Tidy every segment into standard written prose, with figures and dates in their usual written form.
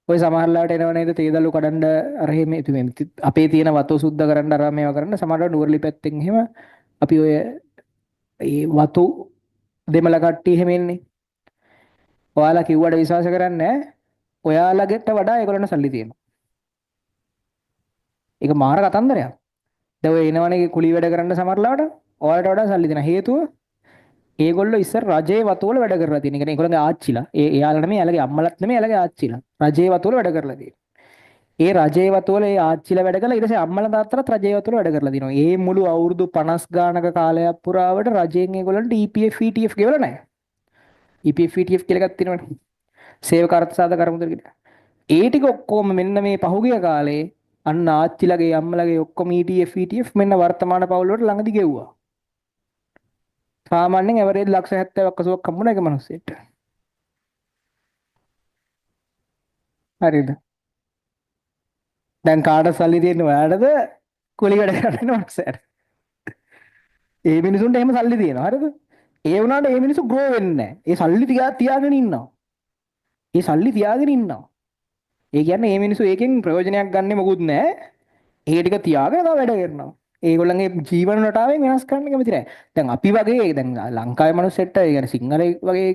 ඔය සමහරලාට එනව නේද තේදලු කඩන්න අර එහෙම අපේ තියෙන වතුර සුද්ධ කරන්න අර මේවා කරන්න සමහරවිට නුවරලි පැත්තෙන් එහෙම අපි ඔය ඒ වතු දෙමළ කට්ටිය එහෙම එන්නේ. ඔයාලා කිව්වට විශ්වාස කරන්නේ නැහැ. ඔයාලගෙට වඩා ඒගොල්ලන්ට සල්ලි තියෙනවා. ඒක මාර කතන්දරයක්. දැන් ඔය එනවනේ කුලී වැඩ කරන්න සමහරලාට ඔයාලට වඩා සල්ලි දෙන හේතුව ඒගොල්ලෝ ඉස්සර රජයේ වතුවල වැඩ කරලා තියෙන. ඒ කියන්නේ ඒගොල්ලන්ගේ ආච්චිලා. එයාලා නෙමෙයි එයාලගේ අම්මලාත් නෙමෙයි එයාලගේ ආච්චිලා. රජයේ වතුවල වැඩ කරලා තියෙන. ඒ රජයේ වතුවල ඒ ආච්චිලා වැඩ කළා ඊට පස්සේ අම්මලා තාත්තලාත් රජයේ වතුවල වැඩ කරලා තියෙනවා. ඒ මුළු අවුරුදු 50 ගානක කාලයක් පුරාවට රජයෙන් ඒගොල්ලන්ට EPF ETF ගෙවලා නැහැ. EPF ETF කියලා එකක් තියෙනවනේ. සේවක අර්ථ සාධක කරමුදල් කියලා. ඒ ටික ඔක්කොම මෙන්න මේ පහුගිය කාලේ අන්න ආච්චිලගේ අම්මලගේ ඔක්කොම ETF ETF මෙන්න වර්තමාන පවුල වලට ළඟදි ගෙව්වා. සාමාන්‍යයෙන් ඇවරේජ් ලක්ෂ 70ක් 80ක් හම්බුණා එක මිනිස්සෙට. හරිද? දැන් කාට සල්ලි තියෙන ඔයාලද කුලි වැඩ කරන්න මනුස්සයට. ඒ මිනිසුන්ට එහෙම සල්ලි තියෙනවා. හරිද? ඒ වුණාට ඒ මිනිස්සු ග්‍රෝ වෙන්නේ නැහැ. ඒ සල්ලි තියාගෙන ඉන්නවා. ඒ සල්ලි තියාගෙන ඉන්නවා. ඒ කියන්නේ මේ මිනිස්සු ඒකෙන් ප්‍රයෝජනයක් ගන්නෙ මොකුත් නැහැ. ඒ ටික තියාගෙන තව වැඩ කරනවා. ඒගොල්ලන්ගේ ජීවන රටාවෙන් වෙනස් කරන්න කැමති නැහැ. දැන් අපි වගේ දැන් ලංකාවේ මිනිස්සුන්ට ඒ කියන්නේ සිංහලෙක් වගේ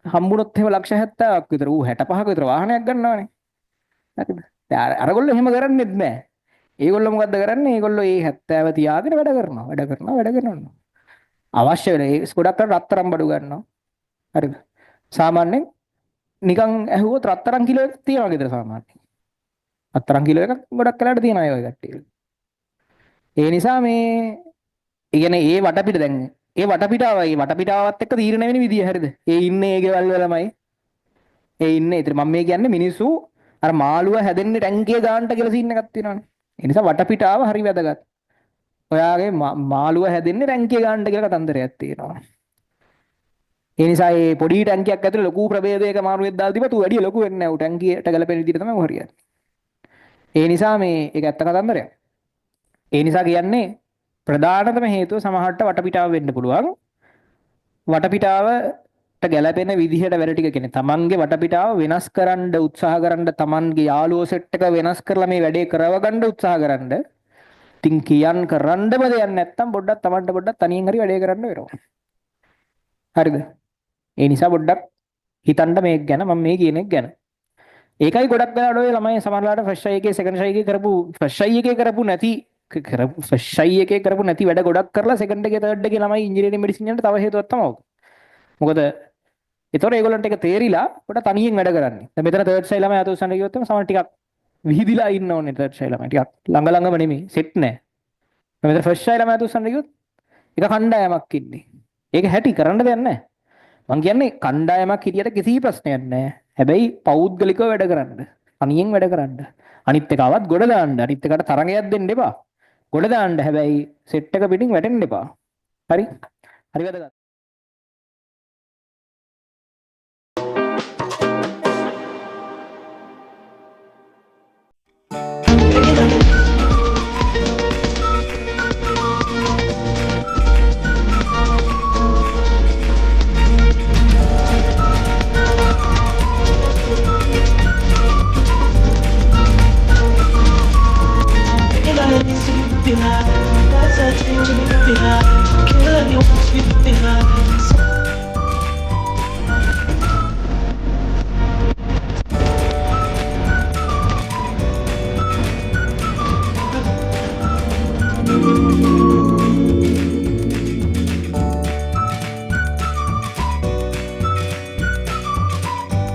හම්බුනොත් එහෙම ලක්ෂ 70ක් විතර ඌ 65ක විතර වාහනයක් ගන්නවානේ. හරිද? දැන් අරගොල්ලෝ එහෙම කරන්නේත් නැහැ. ඒගොල්ලෝ මොකද්ද කරන්නේ? ඒගොල්ලෝ මේ 70 තියාගෙන වැඩ කරනවා. වැඩ කරනවා. අවශ්‍ය වෙන ඒ ගොඩක් රත්තරන් බඩු ගන්නවා. හරිද? සාමාන්‍යයෙන් නිකන් ඇහුවොත් රත්තරන් කිලෝ එකක් තියනවා ගෙදර සාමාන්‍යයෙන්. රත්තරන් කිලෝ එකක් ගොඩක් කලකට තියන අය ඔය කට්ටිය. ඒ නිසා මේ කියන්නේ ඒ වටපිට දැන් ඒ වටපිටාවත් එක්ක තීරණය වෙන විදිය හරිද? ඒ ඉන්නේ ඒ ගෙවල් වලමයි. ඒ ඉන්නේ. ඒතර මම මේ කියන්නේ මිනිස්සු අර මාළුව හැදෙන්නේ ටැංකිය ගානට කියලා සීන් එකක් තියෙනවානේ. ඒ නිසා වටපිටාව හරි වැදගත්. ඔයාගේ මාළුව හැදෙන්නේ ටැංකිය ගානට කියලා කතන්දරයක් තියෙනවා. ඒ නිසා මේ පොඩි ටැංකියක් ඇතුලේ ලොකු ප්‍රභේදයක මාරුවෙක් දාලා තිබ්බත් ඌ වැඩි ලොකු වෙන්නේ නැහැ. ඌ ටැංකියට ගලපෙන විදිහට තමයි ඌ හරියන්නේ. ඒ නිසා මේ ඒක ඇත්ත කතන්දරයක්. ඒ නිසා කියන්නේ ප්‍රධානතම හේතුව සමහරට වටපිටාව වෙන්න පුළුවන්. වටපිටාවට ගැලපෙන විදිහට වැඩ ටික කියන්නේ තමන්ගේ වටපිටාව වෙනස් කරන්න උත්සාහ කරන්න තමන්ගේ යාළුවෝ සෙට් එක වෙනස් කරලා මේ වැඩේ කරව ගන්න උත්සාහ කරන්න. ඉතින් කරන්නම දෙයක් නැත්තම් පොඩ්ඩක් තමන්ට පොඩ්ඩක් තනියෙන් හරි වැඩේ කරන්න වෙනවා. හරිද? ඒ නිසා පොඩ්ඩක් හිතන්න මේක ගැන මම මේ කියන එක ගැන. ඒකයි ගොඩක් වෙලාවට ඔය ළමයි සමහරලාට ෆස්ට් අයි එකේ සෙකන්ඩ් අයි එකේ කරපු ෆස්ට් අයි එකේ කරපු නැති වැඩ ගොඩක් කරලා සෙකන්ඩ් එකේ තර්ඩ් එකේ ළමයි ඉංජිනේරින් මෙඩිසින් යනට තව හේතුවක් තමයි ඔක. මොකද ඒතොර ඒගොල්ලන්ට ඒක තේරිලා පොඩ තනියෙන් වැඩ කරන්නේ. දැන් මෙතන තර්ඩ් සයි ළමයි අත උස්සන්න කිව්වොත් සමහර ටිකක් විහිදිලා ඉන්න ඕනේ තර්ඩ් සයි ළමයි. ටිකක් ළඟම නෙමෙයි සෙට් නැහැ. මෙතන ෆස්ට් සයි ළමයි අත උස්සන්න කිව්වොත් එක කණ්ඩායමක් ඉන්නේ. ඒක හැටි කරන්න දෙයක් නැහැ. මං කියන්නේ කණ්ඩායමක් හිටියට කිසි ප්‍රශ්නයක් නැහැ. හැබැයි පෞද්ගලිකව වැඩ කරන්න. තනියෙන් වැඩ කරන්න. අනිත් එකවත් ගොඩ දාන්න. අනිත් එකට තරඟයක් දෙන්න එපා. ගොඩ දාන්න හැබැයි සෙට් එක පිටින් වැටෙන්න එපා. හරි? හරි වැදගත්.